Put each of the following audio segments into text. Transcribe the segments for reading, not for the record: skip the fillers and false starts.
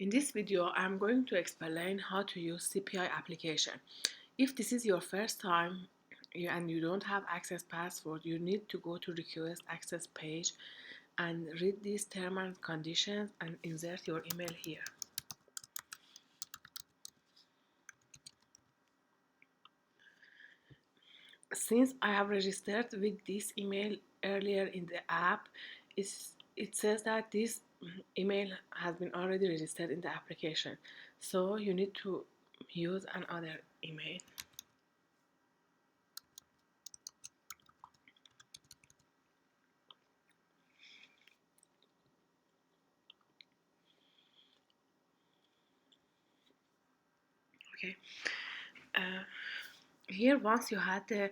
In this video, I'm going to explain how to use CPI application. If this is your first time and you don't have access password, you need to go to request access page and read these terms and conditions and insert your email here. Since I have registered with this email earlier in the app, it says that this email has been already registered in the application. So you need to use another email. Okay. Here, once you had the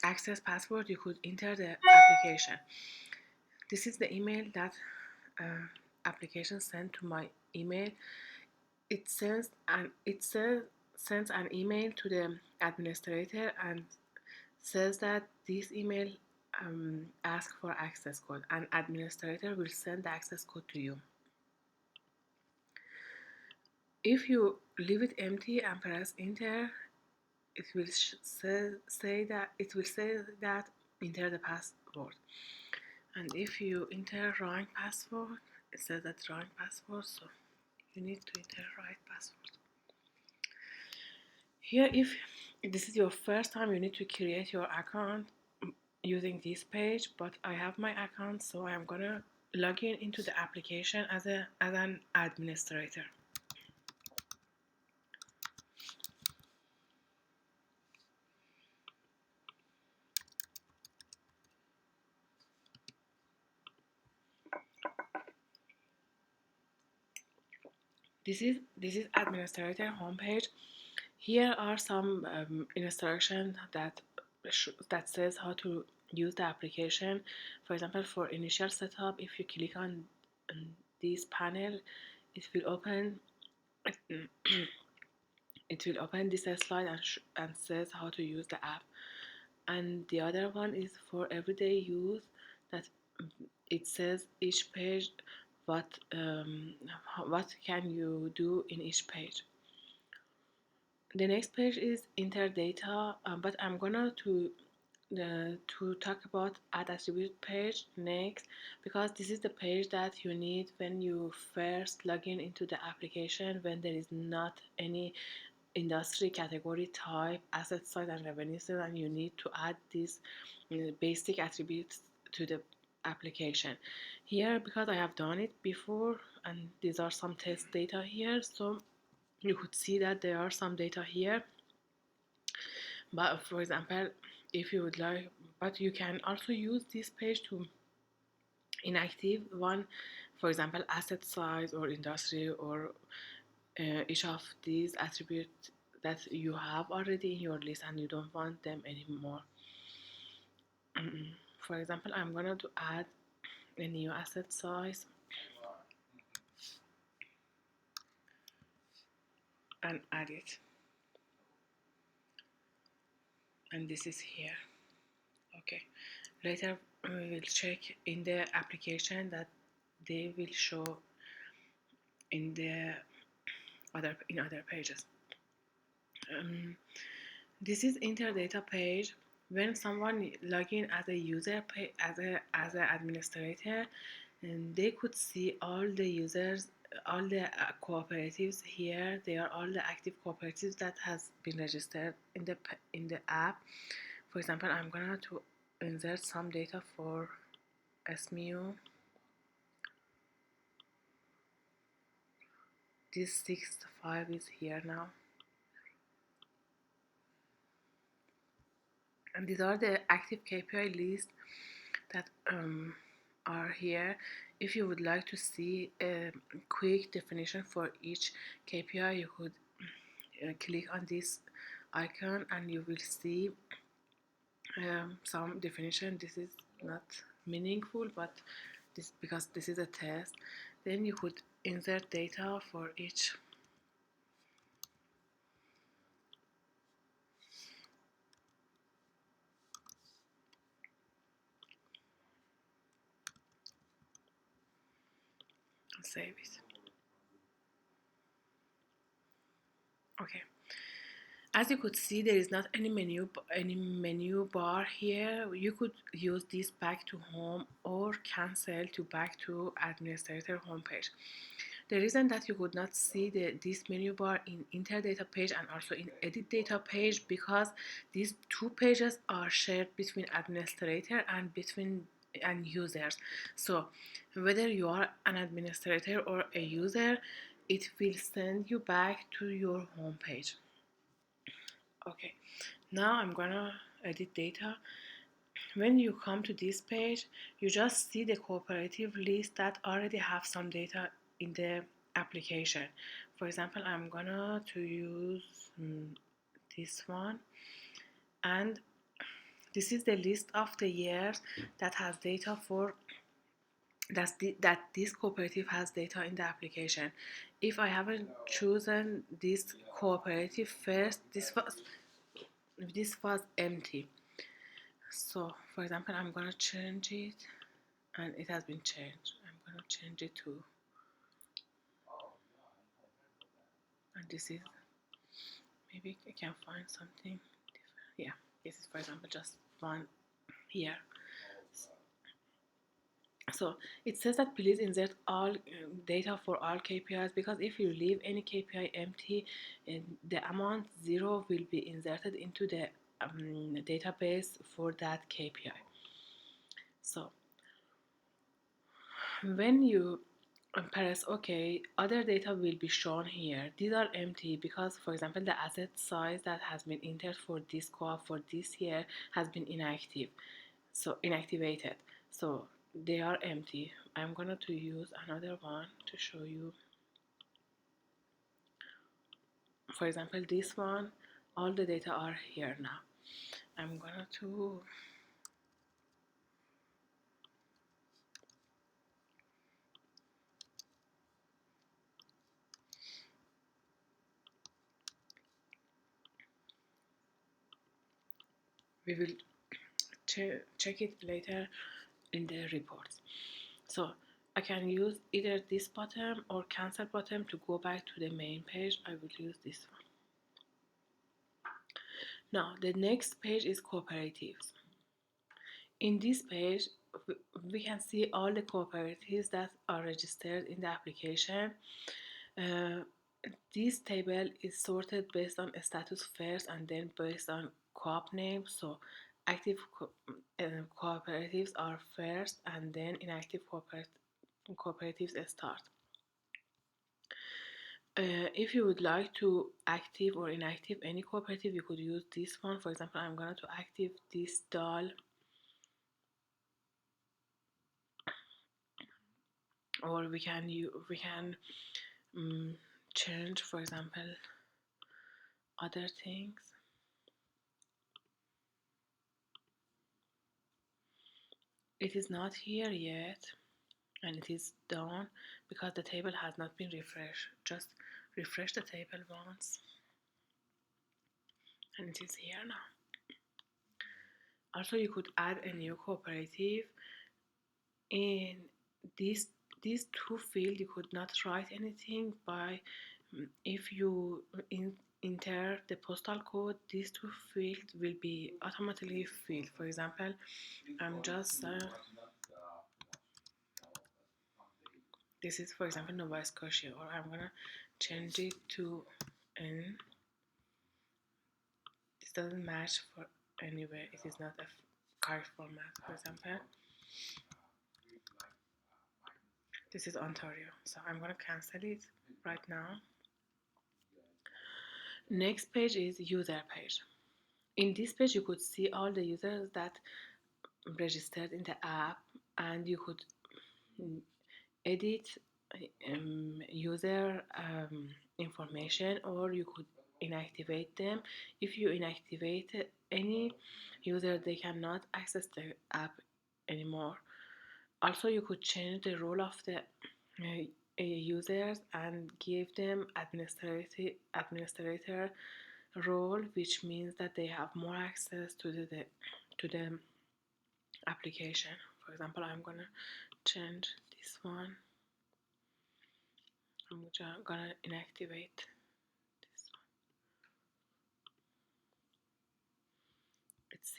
access password, you could enter the application. This is the email that application sent to my email. It sends an email to the administrator and says that this email asks for access code, and administrator will send the access code to you. If you leave it empty and press enter, it will say that enter the password, and if you enter wrong password, it says that wrong password, so you need to enter right password. Here, if this is your first time, you need to create your account using this page, but I have my account, so I'm gonna log in into the application as an administrator. This is administrator homepage. Here are some instructions that says how to use the application. For example, for initial setup, if you click on this panel, it will open it will open this slide and says how to use the app. And the other one is for everyday use, that it says each page what can you do in each page. The next page is enter data, but I'm gonna to talk about add attribute page next, because this is the page that you need when you first log in into the application, when there is not any industry, category, type, asset size, and revenue size, and you need to add these basic attributes to the application. Here, because I have done it before, and these are some test data here, so you could see that there are some data here. But for example, if you would like, but you can also use this page to inactive one, for example, asset size or industry, or each of these attributes that you have already in your list and you don't want them anymore. For example, I'm going to add a new asset size and add it, and this is here. Okay, later we will check in the application that they will show in the other pages. This is enter data page. When someone log in as a user, as an administrator, and they could see all the users, all the cooperatives here. They are all the active cooperatives that has been registered in the app. For example, I'm gonna to insert some data for SMU. This 65 is here now, and these are the active KPI list that are here. If you would like to see a quick definition for each KPI, you could click on this icon and you will see some definition. This is not meaningful, but because this is a test. Then you could insert data for each. Save it. Okay. As you could see, there is not any menu bar here. You could use this back to home or cancel to back to administrator homepage. The reason that you could not see this menu bar in enter data page and also in edit data page, because these two pages are shared between administrator and users. So whether you are an administrator or a user, it will send you back to your home page. Okay, now I'm gonna edit data. When you come to this page, you just see the cooperative list that already have some data in the application. For example, I'm gonna to use this one, and this is the list of the years that has data for that this cooperative has data in the application. If I haven't chosen this cooperative first, this was empty. So for example, I'm gonna change it, and it has been changed. I'm gonna change it to, and this is, maybe I can find something different. Yeah, this is for example just one here. So it says that please insert all data for all KPIs, because if you leave any KPI empty, the amount 0 will be inserted into the database for that KPI. So when you press OK, other data will be shown here. These are empty because, for example, the asset size that has been entered for this co-op for this year has been inactivated. So they are empty. I'm gonna to use another one to show you. For example, this one, all the data are here now. I'm gonna to we will check it later in the reports. So I can use either this button or cancel button to go back to the main page. I will use this one. Now the next page is cooperatives. In this page, we can see all the cooperatives that are registered in the application. Uh, this table is sorted based on status first and then based on co-op name. So active cooperatives are first, and then inactive cooperatives start. If you would like to active or inactive any cooperative, you could use this one. For example, I'm going to active this doll, or we can change, for example, other things. It is not here yet, and it is done because the table has not been refreshed. Just refresh the table once, and it is here now. Also, you could add a new cooperative. In these two fields, you could not write anything. By if you enter the postal code, these two fields will be automatically filled. For example, I'm just this is for example Nova Scotia, or I'm gonna change it to N. This doesn't match for anywhere. It is not a correct format. For example, this is Ontario, so I'm gonna cancel it right now. Next page is user page. In this page, you could see all the users that registered in the app, and you could edit user information, or you could inactivate them. If you inactivate any user, they cannot access the app anymore. Also, you could change the role of the users and give them administrator role, which means that they have more access to the application. For example, I'm gonna change this one. I'm gonna inactivate this one.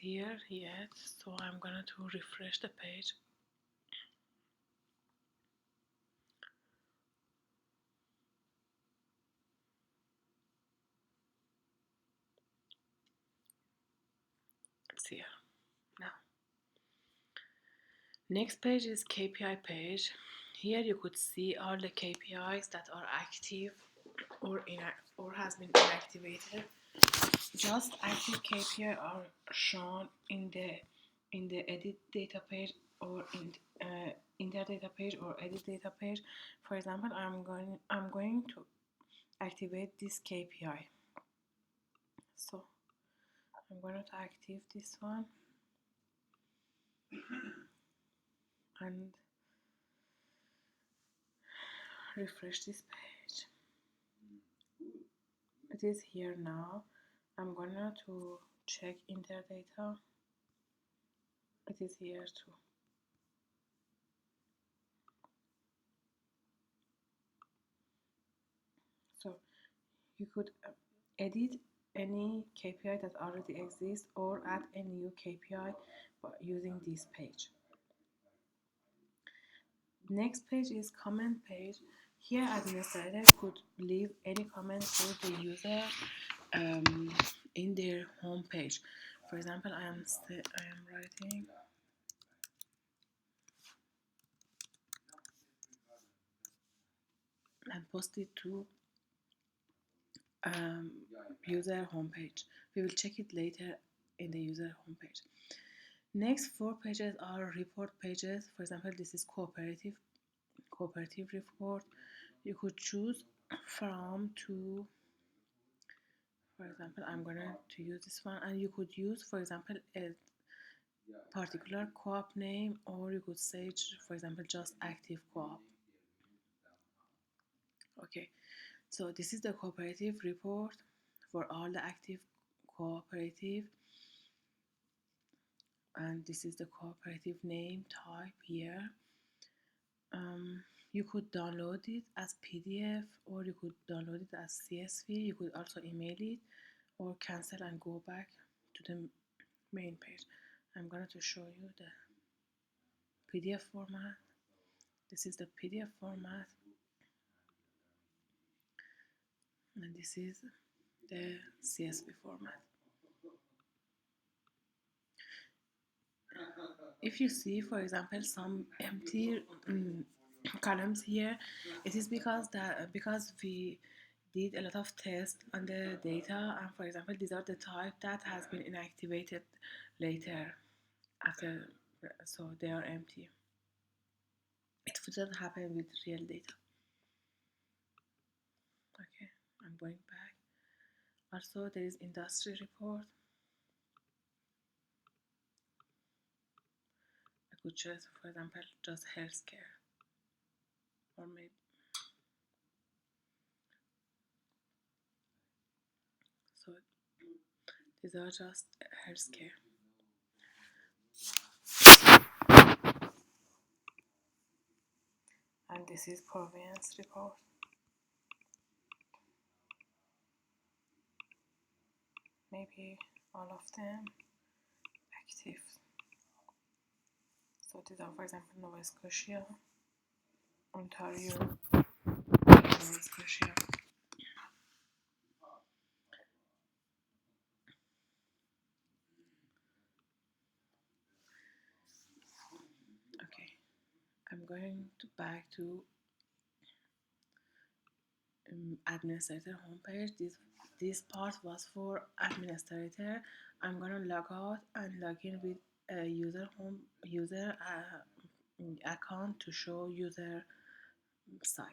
here yet, so I'm gonna to refresh the page. It's here now. Next page is KPI page. Here you could see all the KPIs that are active or has been inactivated. Just active KPI are shown in the edit data page or in their data page or edit data page. For example, I'm going to activate this KPI. So I'm going to activate this one and refresh this page. It is here now. I'm gonna to check in their data. It is here too. So you could edit any KPI that already exists or add a new KPI by using this page. Next page is comment page. Here administrator could leave any comment for the user in their home page. For example, I am writing and post it to user homepage. We will check it later in the user homepage. Next 4 pages are report pages. For example, this is cooperative report. You could choose from to, for example, I'm gonna to use this one, and you could use, for example, a particular co-op name, or you could say, for example, just active co-op. Okay, so this is the cooperative report for all the active cooperative, and this is the cooperative name type here. You could download it as PDF or you could download it as CSV. You could also email it or cancel and go back to the main page. I'm going to show you the PDF format. This is the PDF format, and this is the CSV format. If you see, for example, some empty columns here, it is because we did a lot of tests on the data, and for example, these are the type that has been inactivated later after, so they are empty. It wouldn't happen with real data. Okay, I'm going back. Also, there is industry report. I could choose, for example, just healthcare, or maybe. So these are just healthcare. And this is province report. Maybe all of them active. So these are, for example, Nova Scotia, Ontario, Nova Scotia. Okay, I'm going back to administrator homepage. This part was for administrator. I'm gonna log out and log in with a user account to show user site.